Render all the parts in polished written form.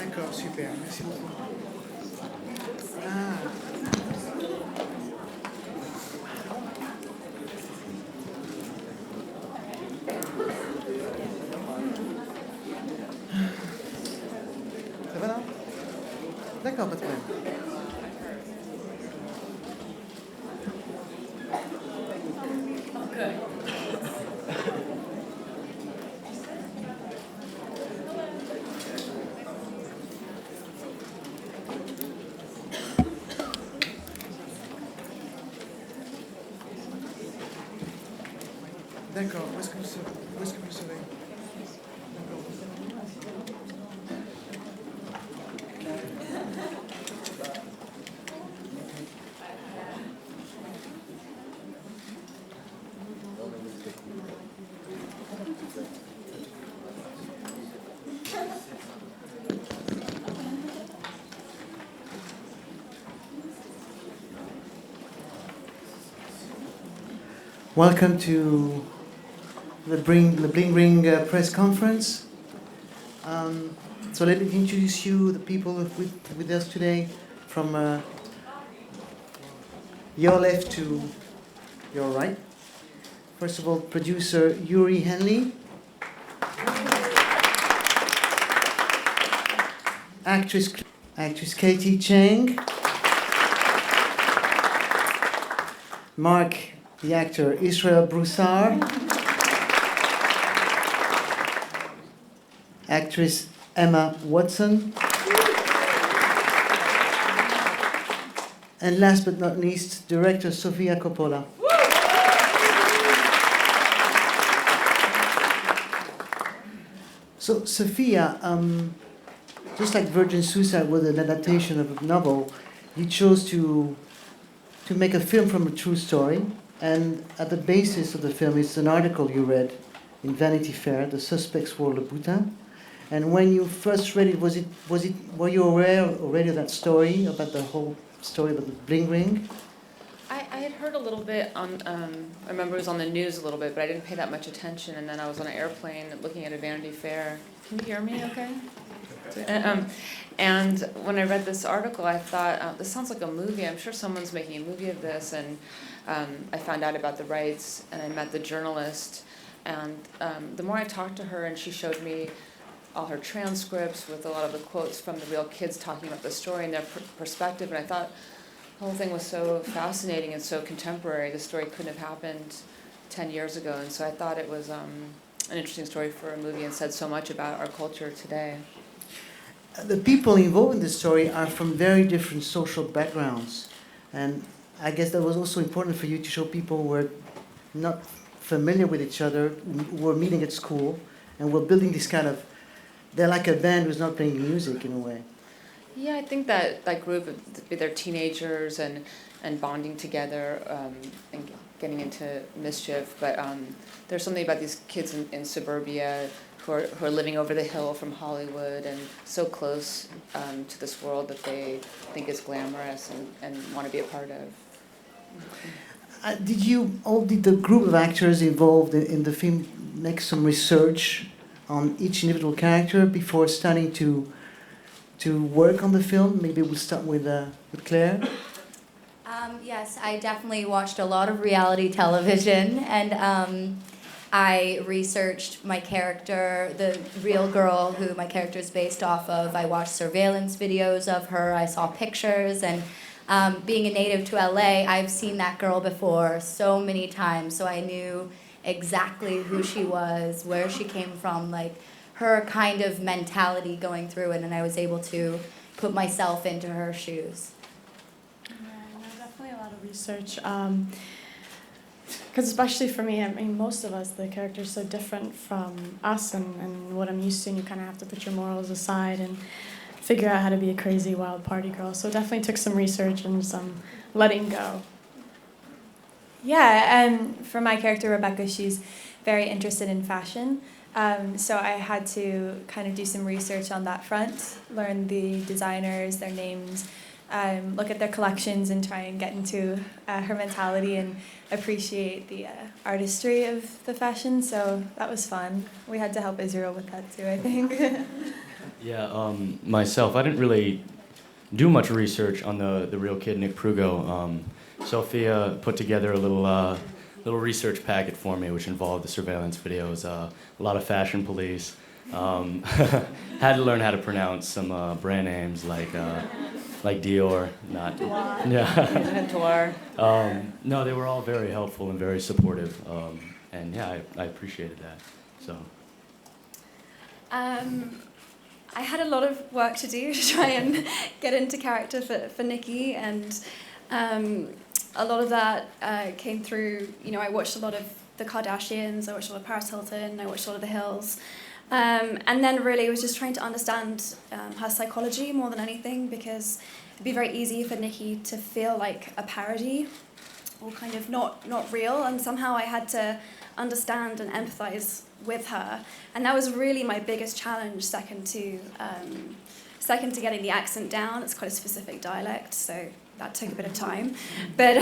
D'accord, super, merci beaucoup. Ah. Ça va là? D'accord, pas de problème. D'accord, où est-ce que vous serez? Welcome to the Bling Ring press conference. So let me introduce you the people with us today from your left to your right. First of all, producer Yuri Henley. Actress Katie Chang. Mark, the actor Israel Broussard. Actress Emma Watson. And last but not least, director Sofia Coppola. So Sofia, just like Virgin Suicide was an adaptation of a novel, you chose to make a film from a true story, and at the basis of the film is an article you read in Vanity Fair, The Suspects Were Louboutin. And when you first read it, were you aware already of that story, about the whole story about the Bling Ring? I had heard a little bit on, I remember it was on the news a little bit, but I didn't pay that much attention, and then I was on an airplane looking at a Vanity Fair. Can you hear me okay? And when I read this article, I thought, this sounds like a movie. I'm sure someone's making a movie of this. And I found out about the rights, and I met the journalist. And the more I talked to her, and she showed me all her transcripts with a lot of the quotes from the real kids talking about the story and their perspective. And I thought the whole thing was so fascinating and so contemporary. The story couldn't have happened 10 years ago. And so I thought it was an interesting story for a movie and said so much about our culture today. The people involved in this story are from very different social backgrounds. And I guess that was also important for you to show people who were not familiar with each other, who were meeting at school, and were building this kind of, they're like a band who's not playing music in a way. Yeah, I think that group, they're teenagers and bonding together and getting into mischief. But there's something about these kids in suburbia who are living over the hill from Hollywood and so close to this world that they think is glamorous and want to be a part of. Did the group of actors involved in the film make some research on each individual character before starting to work on the film? Maybe we'll start with Claire. Yes, I definitely watched a lot of reality television, and I researched my character, the real girl who my character is based off of. I watched surveillance videos of her. I saw pictures, and being a native to LA, I've seen that girl before so many times, so I knew exactly who she was, where she came from, like her kind of mentality going through it, and I was able to put myself into her shoes. Yeah, no, definitely a lot of research. Because especially for me, I mean, most of us, the character's so different from us and what I'm used to, and you kind of have to put your morals aside and figure out how to be a crazy, wild party girl. So it definitely took some research and some letting go. Yeah, and for my character, Rebecca, she's very interested in fashion. So I had to kind of do some research on that front, learn the designers, their names, look at their collections and try and get into her mentality and appreciate the artistry of the fashion. So that was fun. We had to help Israel with that too, I think. Yeah, myself, I didn't really do much research on the real kid, Nick Prugo. Sophia put together a little research packet for me, which involved the surveillance videos, a lot of fashion police. Had to learn how to pronounce some brand names like Dior, not yeah. No, they were all very helpful and very supportive, and yeah, I appreciated that. So. I had a lot of work to do to try and get into character for Nikki, and a lot of that came through, I watched a lot of the Kardashians, I watched a lot of Paris Hilton, I watched a lot of The Hills, and then really was just trying to understand her psychology more than anything, because it'd be very easy for Nikki to feel like a parody or kind of not real, and somehow I had to understand and empathize with her, and that was really my biggest challenge. Second to getting the accent down. It's quite a specific dialect, so that took a bit of time. But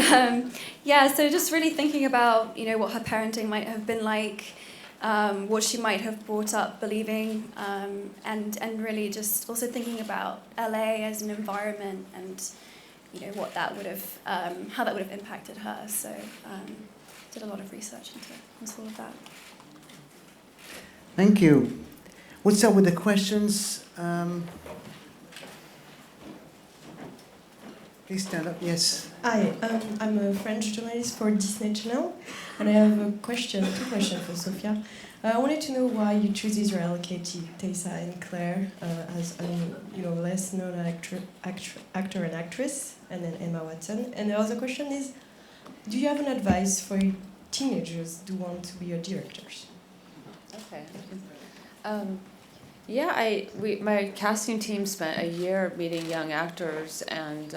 yeah, so just really thinking about what her parenting might have been like, what she might have brought up believing, and really just also thinking about LA as an environment and what that would have how that would have impacted her. So did a lot of research into all of that. Thank you. What's up with the questions? Please stand up. Yes. Hi, I'm a French journalist for Disney Channel, and I have two questions for Sophia. I wanted to know why you choose Israel, Katie, Tessa, and Claire as less known actor and actress, and then Emma Watson. And the other question is, do you have an advice for teenagers who want to be directors? Okay. Yeah, my casting team spent a year meeting young actors and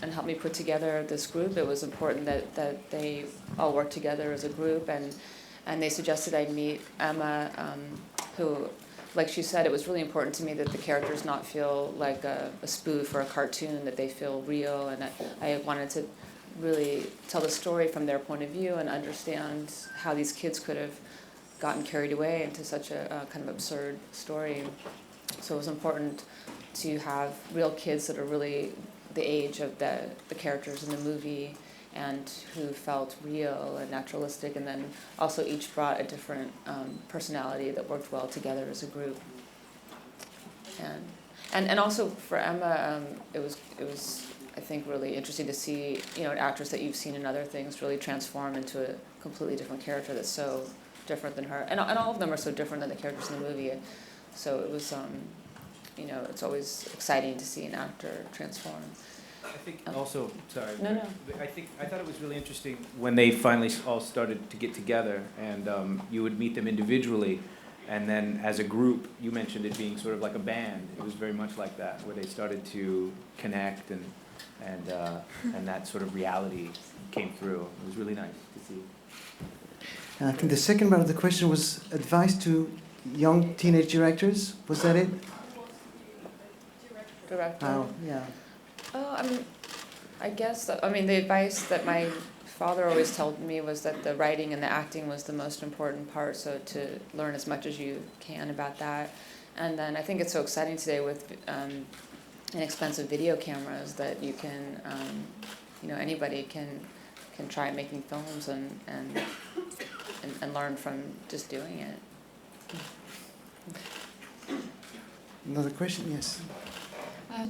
helped me put together this group. It was important that they all work together as a group, and they suggested I meet Emma, who, like she said, it was really important to me that the characters not feel like a spoof or a cartoon, that they feel real, and I wanted to really tell the story from their point of view and understand how these kids could have gotten carried away into such a kind of absurd story. So it was important to have real kids that are really the age of the characters in the movie and who felt real and naturalistic, and then also each brought a different personality that worked well together as a group. And also for Emma, it was I think really interesting to see an actress that you've seen in other things really transform into a completely different character that's so different than her, and all of them are so different than the characters in the movie. So it was it's always exciting to see an actor transform. I think also, sorry. No. I thought it was really interesting when they finally all started to get together, and you would meet them individually, and then as a group, you mentioned it being sort of like a band. It was very much like that, where they started to connect, and that sort of reality came through. It was really nice to see. And I think the second part of the question was advice to young teenage directors. Was that it? Director. Oh, yeah. Oh, I guess the advice that my father always told me was that the writing and the acting was the most important part, so to learn as much as you can about that. And then I think it's so exciting today with inexpensive video cameras that you can, anybody can try making films and learn from just doing it. Another question? Yes.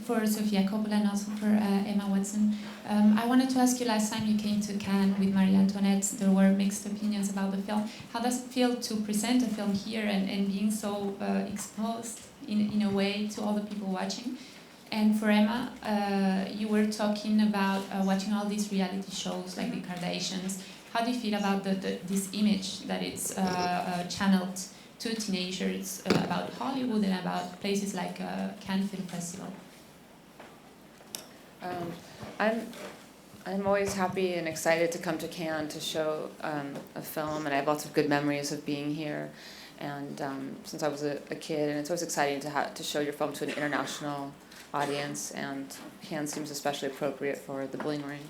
For Sofia Coppola and also for Emma Watson. I wanted to ask you, last time you came to Cannes with Marie Antoinette, there were mixed opinions about the film. How does it feel to present a film here and being so exposed in a way to all the people watching? And for Emma, you were talking about watching all these reality shows like the Kardashians. How do you feel about this image that it's channeled to teenagers about Hollywood and about places like Cannes Film Festival? I'm always happy and excited to come to Cannes to show a film, and I have lots of good memories of being here. And since I was a kid, and it's always exciting to show your film to an international audience, and Cannes seems especially appropriate for the Bling Ring.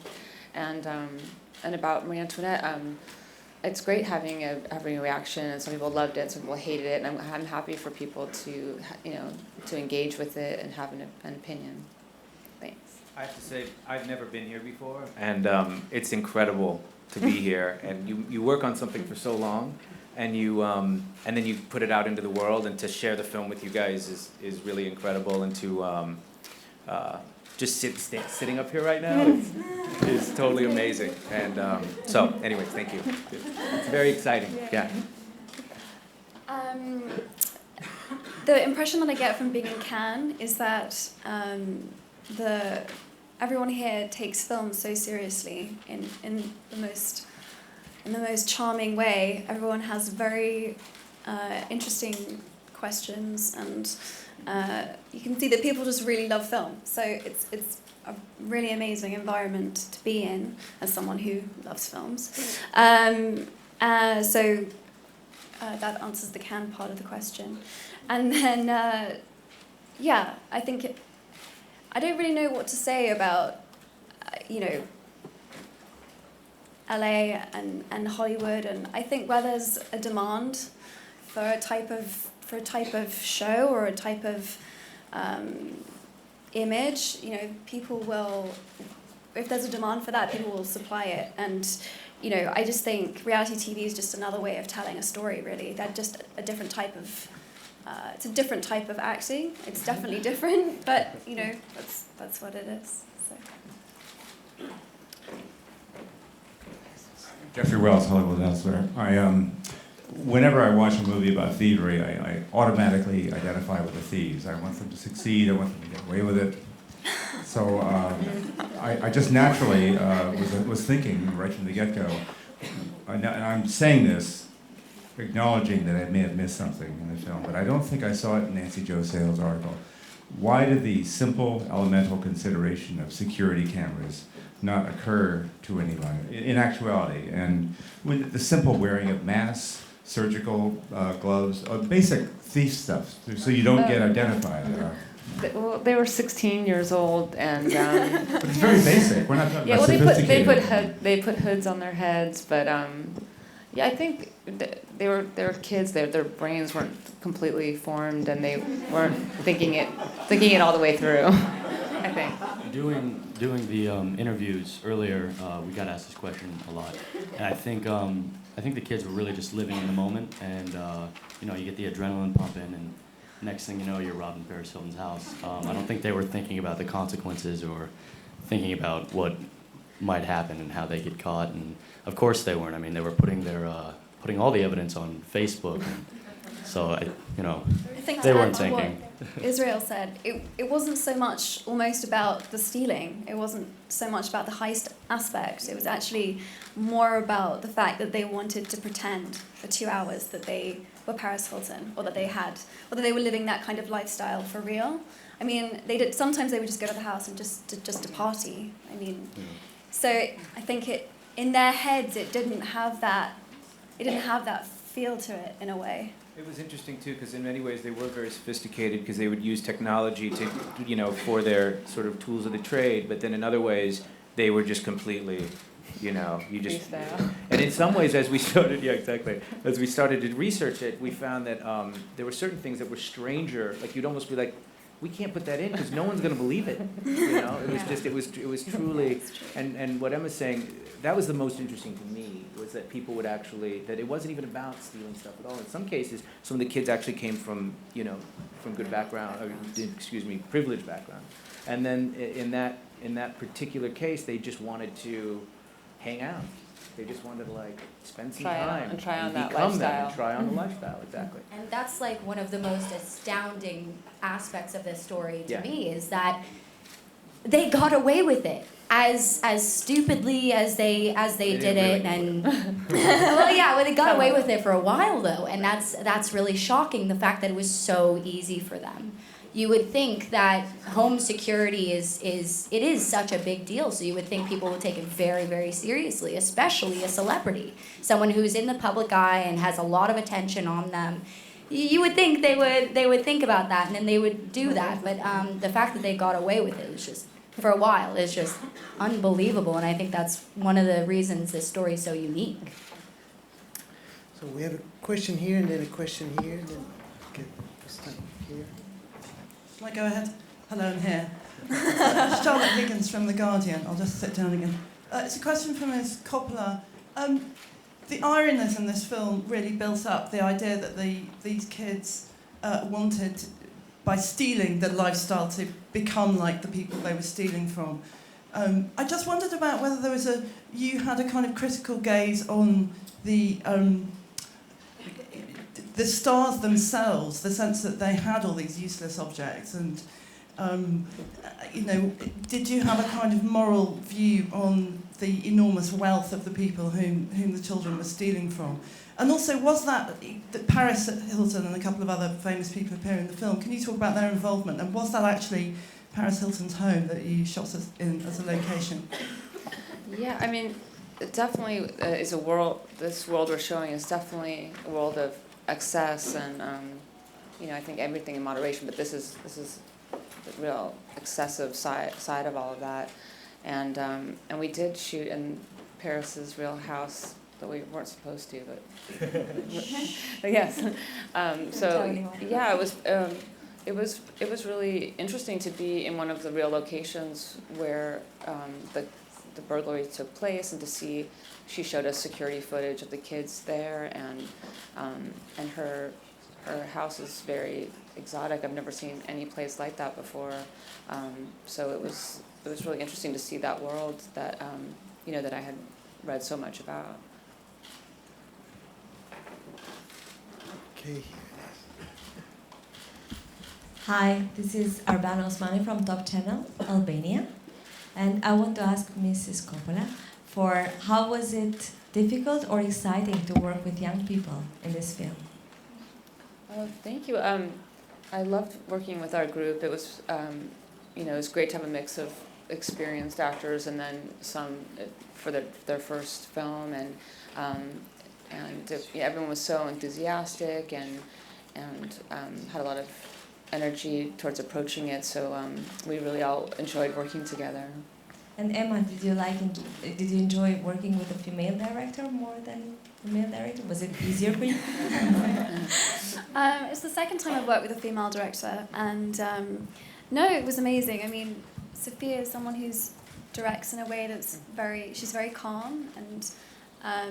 And about Marie Antoinette, it's great having a reaction, and some people loved it, some people hated it, and I'm happy for people to to engage with it and have an opinion. Thanks. I have to say, I've never been here before, and it's incredible to be here. And you work on something for so long, and and then you put it out into the world, and to share the film with you guys is really incredible. And to just sitting up here right now is totally amazing. And so, anyways, thank you. It's very exciting. Yeah. The impression that I get from being in Cannes is that everyone here takes film so seriously in the most charming way. Everyone has very interesting questions, and you can see that people just really love film. So it's a really amazing environment to be in as someone who loves films. So that answers the Cannes part of the question. And then, I think I don't really know what to say about, LA and Hollywood, and I think where there's a demand for a type of show or a type of image, people will, if there's a demand for that, people will supply it. And I just think reality TV is just another way of telling a story. Really, they're just a different type of. It's a different type of acting. It's definitely different, but that's what it is. So. Jeffrey Wells, Hollywood Elsewhere. Whenever I watch a movie about thievery, I automatically identify with the thieves. I want them to succeed. I want them to get away with it. So I just naturally was thinking right from the get-go, and I'm saying this, acknowledging that I may have missed something in the film, but I don't think I saw it in Nancy Jo Sale's article. Why did the simple, elemental consideration of security cameras not occur to anyone in actuality? And with the simple wearing of masks, surgical gloves, basic thief stuff, so you don't get identified. Well, they were 16 years old, and but it's very basic. We're not talking about sophisticated. They put hoods on their heads, but I think they were kids. Their brains weren't completely formed, and they weren't thinking it all the way through. I think. Doing the interviews earlier, we got asked this question a lot, and I think the kids were really just living in the moment, and you get the adrenaline pumping, and next thing you know, you're robbing Paris Hilton's house. I don't think they were thinking about the consequences or thinking about what might happen and how they get caught, and of course they weren't. I mean, they were putting all the evidence on Facebook, and so I think they weren't thinking. What Israel said, it wasn't so much almost about the stealing. It wasn't so much about the heist aspect. It was actually more about the fact that they wanted to pretend for 2 hours that they were Paris Hilton, or that they were living that kind of lifestyle for real. I mean, sometimes they would just go to the house and just to party. I mean, so I think in their heads it didn't have that feel to it in a way. It was interesting too, because in many ways they were very sophisticated, because they would use technology to, for their sort of tools of the trade. But then in other ways, they were just completely, And in some ways, as we started to research it, we found that there were certain things that were stranger. Like you'd almost be like, we can't put that in because no one's going to believe it. It was truly, and what Emma's saying, that was the most interesting to me, was that people would actually, that it wasn't even about stealing stuff at all. In some cases, some of the kids actually came from good background, privileged background. And then in that particular case, they just wanted to hang out. They just wanted to spend some time and try on that become lifestyle. them and try on the lifestyle, exactly. And that's one of the most astounding aspects of this story to Yeah. me, is that they got away with it as stupidly as they did it, and they got away with it for a while though, and that's really shocking. The fact that it was so easy for them. You would think that home security is such a big deal, so you would think people would take it very, very seriously, especially a celebrity, someone who's in the public eye and has a lot of attention on them. You would think they would think about that, and then they would do that. But the fact that they got away with it was just, for a while, is just unbelievable, and I think that's one of the reasons this story is so unique. So we have a question here, and then a question here, and then okay, this time here. Shall I go ahead? Hello, I'm here. Charlotte Higgins from The Guardian. I'll just sit down again. It's a question for Ms. Coppola. The ironies in this film really built up the idea that these kids wanted, by stealing the lifestyle, to become like the people they were stealing from. I just wondered about whether you had a kind of critical gaze on the stars themselves, the sense that they had all these useless objects, and did you have a kind of moral view on the enormous wealth of the people whom the children were stealing from? And also, was that Paris Hilton and a couple of other famous people appear in the film? Can you talk about their involvement? And was that actually Paris Hilton's home that you shot as a location? Yeah, I mean, it definitely is a world. This world we're showing is definitely a world of excess, and I think everything in moderation. But this is the real excessive side of all of that, and we did shoot in Paris's real house, though we weren't supposed to, but yes. So yeah, it was really interesting to be in one of the real locations where the burglary took place, and to see. She showed us security footage of the kids there, and her house is very exotic. I've never seen any place like that before. So it was really interesting to see that world that that I had read so much about. Okay. Hi, this is Arbana Osmani from Top Channel, Albania. And I want to ask Mrs. Coppola for how was it difficult or exciting to work with young people in this film? Oh, thank you. I loved working with our group. It was, it was great to have a mix of experienced actors and then some for their first film, and everyone was so enthusiastic and had a lot of energy towards approaching it. So we really all enjoyed working together. And Emma, did you enjoy working with a female director more than a male director? Was it easier for you? It's the second time I've worked with a female director, and no, it was amazing. I mean, Sophia is someone who directs in a way she's very calm, and I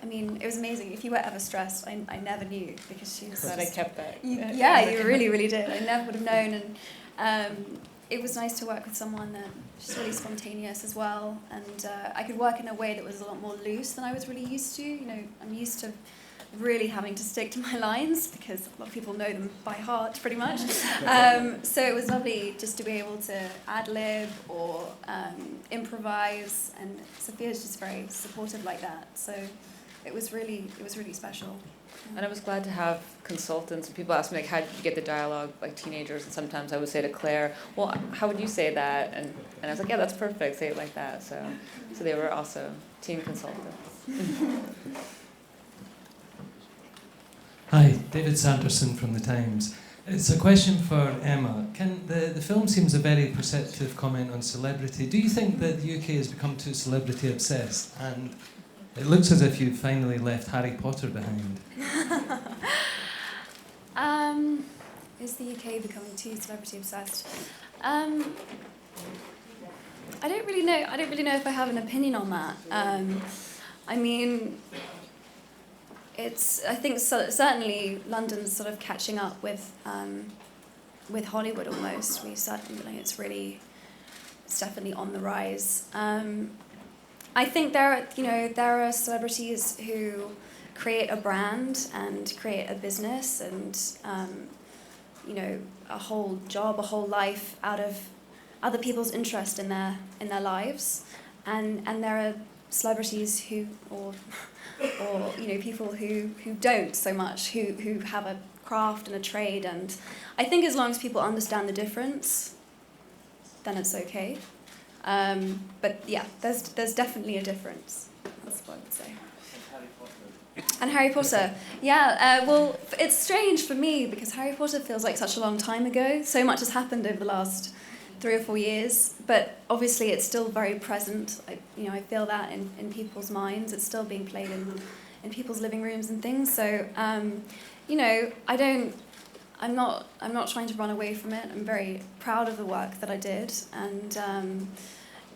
mean, it was amazing. If you were ever stressed, I never knew, because she's... Glad I kept that. You really, really did. I never would have known, and it was nice to work with someone that she's really spontaneous as well, and I could work in a way that was a lot more loose than I was really used to. I'm used to really having to stick to my lines because a lot of people know them by heart, pretty much. So it was lovely just to be able to ad-lib or improvise, and Sophia's just very supportive like that. So it was really special. And I was glad to have consultants. And people ask me, like, how did you get the dialogue, like teenagers? And sometimes I would say to Claire, well, how would you say that? And I was like, yeah, that's perfect. Say it like that. So they were also team consultants. Hi, David Sanderson from The Times. It's a question for Emma. The film seems a very perceptive comment on celebrity. Do you think that the UK has become too celebrity obsessed? And it looks as if you've finally left Harry Potter behind. Is the UK becoming too celebrity obsessed? I don't really know. I don't really know if I have an opinion on that. I mean, I think certainly London's sort of catching up with Hollywood almost. It's definitely on the rise. I think there are celebrities who create a brand and create a business and a whole job, a whole life out of other people's interest in their lives, and there are celebrities who or people who don't so much, who have a craft and a trade, and I think as long as people understand the difference, then it's okay. But yeah, there's definitely a difference. That's what I would say. And Harry Potter, yeah. Well, it's strange for me because Harry Potter feels like such a long time ago. So much has happened over the last 3 or 4 years, but obviously it's still very present. I feel that in people's minds. It's still being played in people's living rooms and things. So, you know, I'm not trying to run away from it. I'm very proud of the work that I did, and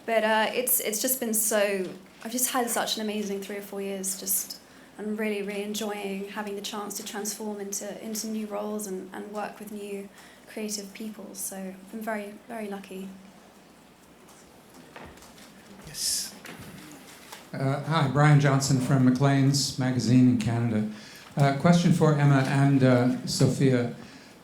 but it's just been so. I've just had such an amazing 3 or 4 years. Just I'm really enjoying having the chance to transform into new roles and work with new creative people. So I've been very lucky. Yes. Hi, Brian Johnson from Maclean's magazine in Canada. Question for Emma and Sophia.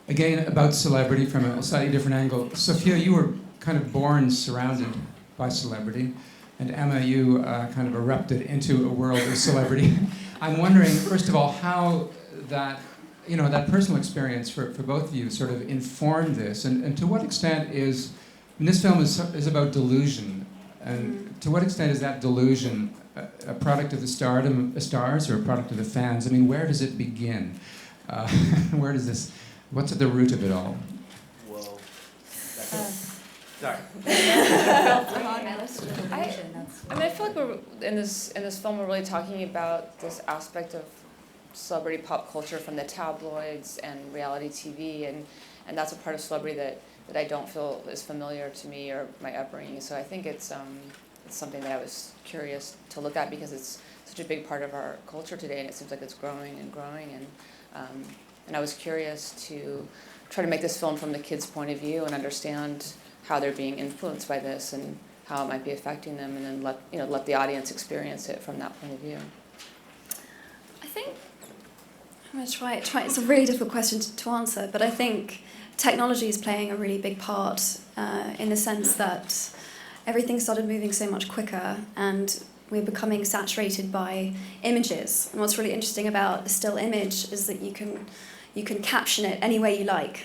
Again, about celebrity from a slightly different angle. Sophia, you were kind of born surrounded by celebrity, and Emma, you kind of erupted into a world of celebrity. I'm wondering, first of all, how that, you know, that personal experience for both of you sort of informed this, and to what extent is, I mean, this film is about delusion, and to what extent is that delusion a product of the stardom of stars or a product of the fans? I mean, where does it begin? Where does this, what's at the root of it all? Whoa. Sorry. I mean, I feel like we're in this film. We're really talking about this aspect of celebrity pop culture from the tabloids and reality TV, and that's a part of celebrity that I don't feel is familiar to me or my upbringing. So I think it's something that I was curious to look at because it's such a big part of our culture today, and it seems like it's growing and growing. And I was curious to try to make this film from the kids' point of view and understand how they're being influenced by this and how it might be affecting them, and then let the audience experience it from that point of view. I think I'm going to try. It's a really difficult question to answer, but I think technology is playing a really big part in the sense that everything started moving so much quicker, and we're becoming saturated by images. And what's really interesting about a still image is that you can caption it any way you like.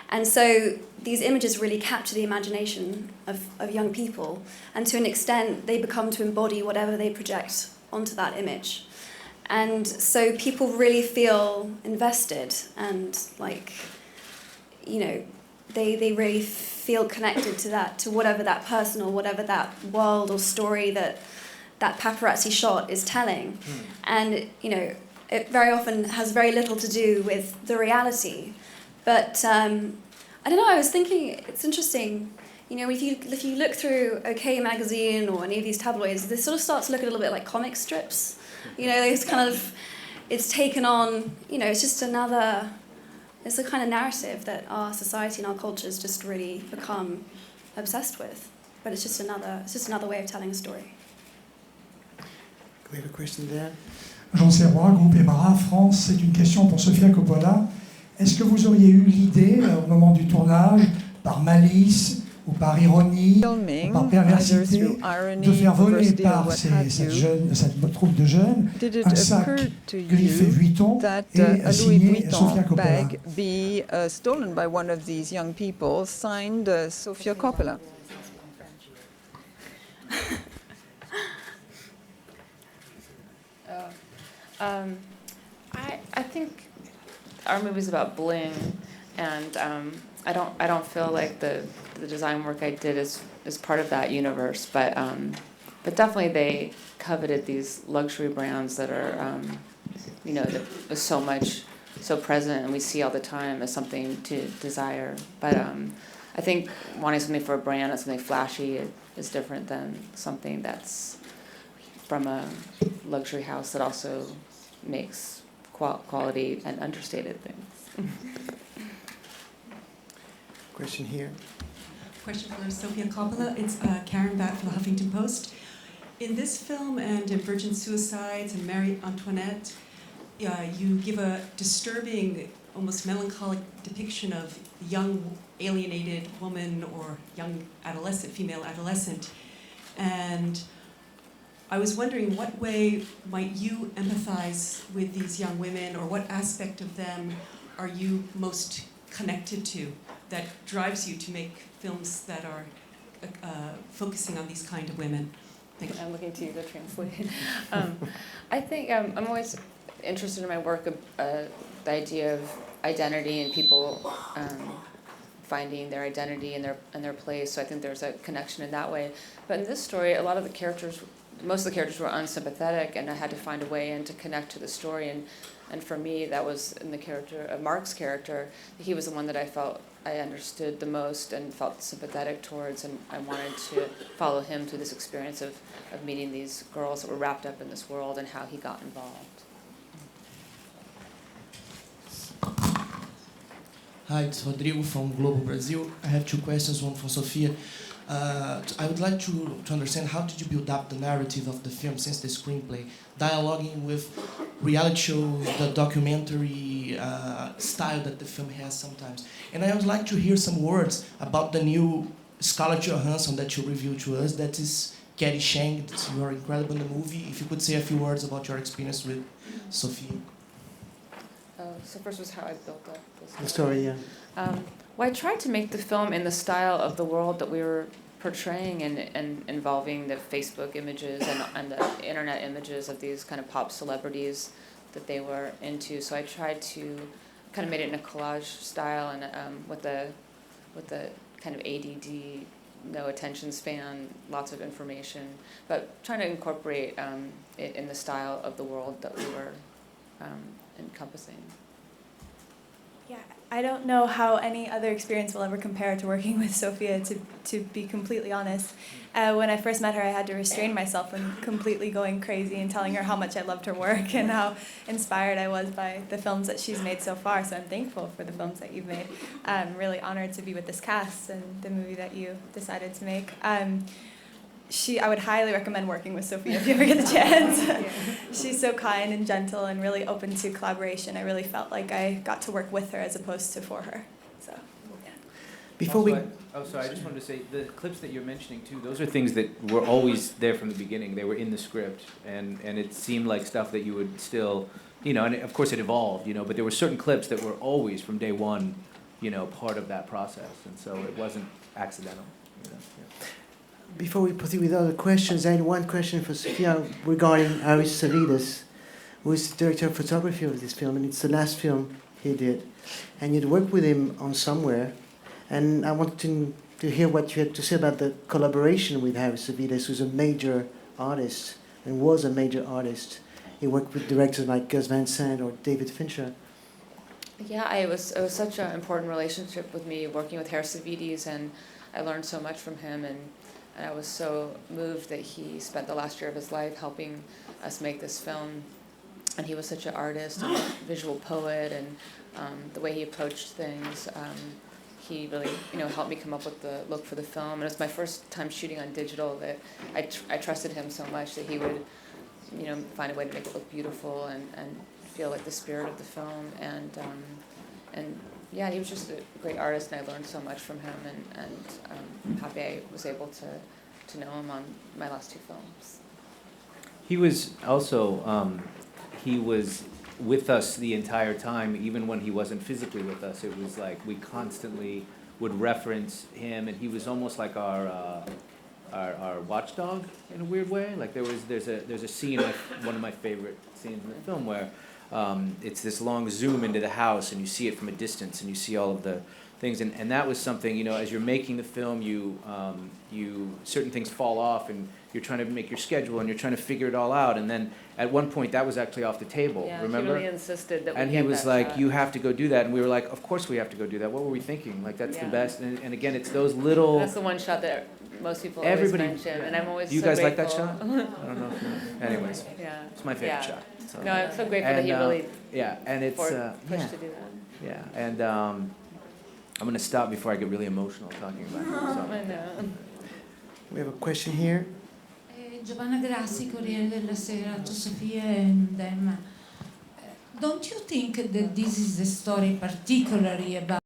And so these images really capture the imagination of young people, and to an extent they become to embody whatever they project onto that image. And so people really feel invested and like, you know, they really feel connected to that, to whatever that person or whatever that world or story that paparazzi shot is telling. And, you know, it very often has very little to do with the reality. But I don't know, I was thinking, it's interesting, you know, if you look through OK magazine or any of these tabloids, they sort of start to look a little bit like comic strips. You know, it's kind of, it's taken on, you know, it's just another, it's a kind of narrative that our society and our culture's just really become obsessed with. But it's just another way of telling a story. We have a question there. Jean Serrois, groupe Emara, France. C'est une question pour Sofia Coppola. Est-ce que vous auriez eu l'idée, au moment du tournage, par malice ou par ironie, ou par perversité, de faire voler par cette troupe de jeunes un sac griffé Vuitton et signé Sofia Coppola? Be stolen by one of these young people, signed Sofia Coppola? I think our movie's about bling, and I don't feel like the design work I did is part of that universe, but definitely they coveted these luxury brands that are you know, that is so present and we see all the time as something to desire. But I think wanting something for a brand that's something flashy is different than something that's from a luxury house that also makes quality and understated things. Question here. Question for Sofia Coppola. It's Karen Batt from the Huffington Post. In this film and in Virgin Suicides and Marie Antoinette, you give a disturbing, almost melancholic depiction of a young alienated woman or young adolescent, female adolescent. And I was wondering, what way might you empathize with these young women, or what aspect of them are you most connected to that drives you to make films that are focusing on these kind of women? Thank you. I'm looking to you to translate. I think I'm always interested in my work, the idea of identity and people finding their identity and their place. So I think there's a connection in that way. But in this story, a lot of the characters most of the characters were unsympathetic, and I had to find a way in to connect to the story. And for me, that was in the character of Mark's character. He was the one that I felt I understood the most and felt sympathetic towards, and I wanted to follow him through this experience of meeting these girls that were wrapped up in this world and how he got involved. Hi, it's Rodrigo from Global Brazil. I have two questions, one for Sofia. I would like to understand, how did you build up the narrative of the film since the screenplay, dialoguing with reality shows, the documentary style that the film has sometimes. And I would like to hear some words about the new Scarlett Johansson that you revealed to us, that is Katie Shang. You are incredible in the movie. If you could say a few words about your experience with Sofia. So first was how I built up The story, yeah. Well, I tried to make the film in the style of the world that we were portraying, and involving the Facebook images and the internet images of these kind of pop celebrities that they were into. So I tried to kind of made it in a collage style, and with the kind of ADD, no attention span, lots of information, but trying to incorporate it in the style of the world that we were encompassing. Yeah, I don't know how any other experience will ever compare to working with Sophia, to be completely honest. When I first met her, I had to restrain myself from completely going crazy and telling her how much I loved her work and how inspired I was by the films that she's made so far. So I'm thankful for the films that you've made. I'm really honored to be with this cast and the movie that you decided to make. I would highly recommend working with Sophia if you ever get the chance. She's so kind and gentle and really open to collaboration. I really felt like I got to work with her as opposed to for her. So, yeah. Before we... Sorry, I just wanted to say, the clips that you're mentioning too, those are things that were always there from the beginning. They were in the script, and it seemed like stuff that you would still, and of course it evolved, but there were certain clips that were always from day one, part of that process, and so it wasn't accidental. Yeah. Before we proceed with other questions, I had one question for Sofia regarding Aris Savides, who is the director of photography of this film, and it's the last film he did. And you'd worked with him on Somewhere, and I wanted to hear what you had to say about the collaboration with Aris Savides, who's a major artist, and was a major artist. He worked with directors like Gus Van Sant or David Fincher. Yeah, it was such an important relationship with me, working with Aris Savides, and I learned so much from him, and I was so moved that he spent the last year of his life helping us make this film. And he was such an artist and a visual poet, and the way he approached things, he really, helped me come up with the look for the film. And it's my first time shooting on digital that I trusted him so much that he would, find a way to make it look beautiful and feel like the spirit of the film. And yeah, he was just a great artist, and I learned so much from him, and I'm happy I was able to know him on my last two films. He was also, he was with us the entire time, even when he wasn't physically with us. It was like we constantly would reference him, and he was almost like our watchdog in a weird way. Like there's a scene, one of my favorite scenes in the film, where it's this long zoom into the house, and you see it from a distance, and you see all of the things, and that was something, as you're making the film, you certain things fall off, and you're trying to make your schedule, and you're trying to figure it all out, and then at one point that was actually off the table. Yeah, remember? He really insisted that we and get he was that like, shot. "You have to go do that," and we were like, "Of course we have to go do that. What were we thinking? Like that's the best." And again, it's those little. That's the one shot that most people Everybody, always mention, and I'm always Do you so guys grateful. like that shot? I don't know. Anyways, yeah. It's my favorite shot. So. No, I'm so grateful that he really and it's pushed yeah. to do that. Yeah, and I'm going to stop before I get really emotional talking about it. So. I know. We have a question here. Giovanna Grassi, Corriere della Sera, to Sofia and Emma. Don't you think that this is a story particularly about